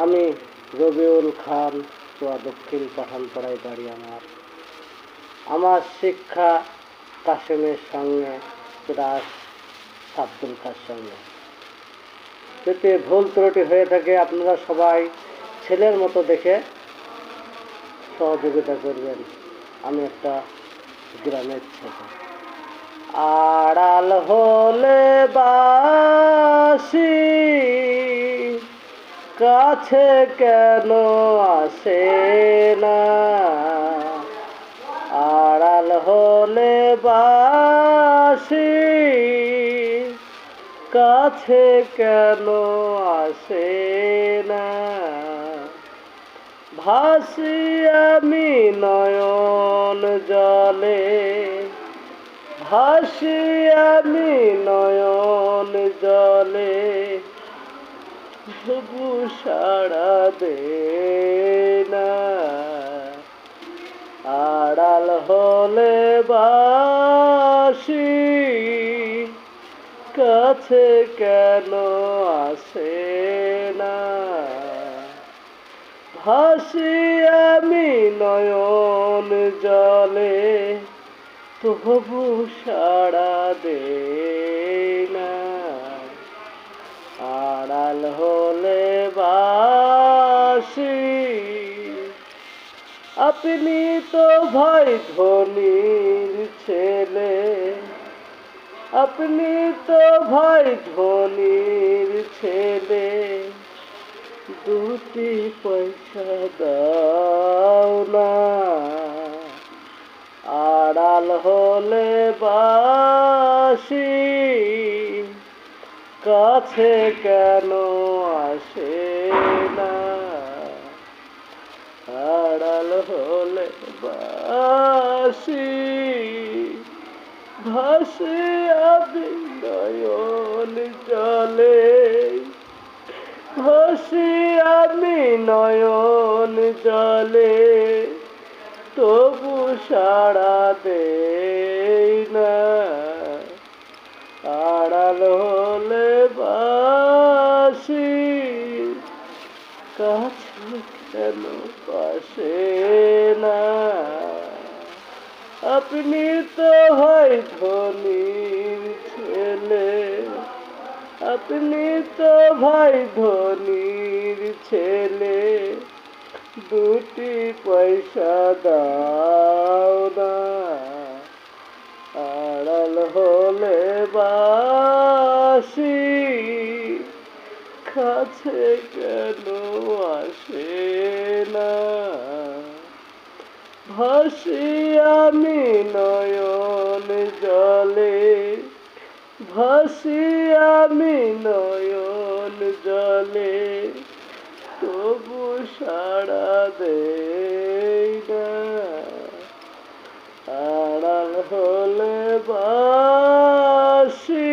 আমি রবিউল খান, চুয়া দক্ষিণ পাঠানপাড়ায় বাড়ি আমার শিক্ষা কাশেমের সঙ্গে প্লাস আব্দুল খার সঙ্গে। যদি ভুল ত্রুটি হয়ে থাকে আপনারা সবাই ছেলের মতো দেখে সহযোগিতা করবেন। আমি একটা গ্রামের ছেলে। আড়াল হলে বাসি, কাছে কেন আসে না? আড়াল হলে বাসি, কাছে কেন আসে না? ভাসি আমি নয়ন জলে, ভাসি আমি নয়ন জলে, তবু সাড়া দে না। আড়াল হলে বাসি, কাছে কেন আসে না? ভাসি আমি নয়ন জলে, তবু সাড়া দে না। আড়াল হলে বাসি, আপনি তো ভাই ধনির ছেলে, আপনি তো ভাই ধনির ছেলে, দুটি পয়সা দাও না। আড়াল হলে বাসি, কাছে কেন আসে না? আড়াল হলে বাসি, ভাসি আমি নয়ন জলে, ভাসি আমি নয়ন জলে, তবু সাড়া দে না। আড়াল হলে বাসি, কাছে কেন আসে না? আপনি তো হয় ধনির ছেলে, আপনি তো ভাই ধনির ছেলে, দুটি পয়সা দাও না। আড়াল হলে বাসি, কাছে কেন আসে না? ভাসি আমি নয়ন জলে, ভাসি আমি নয়ন জলে, তবু সাড়া দে না। আড়াল হলে বাসি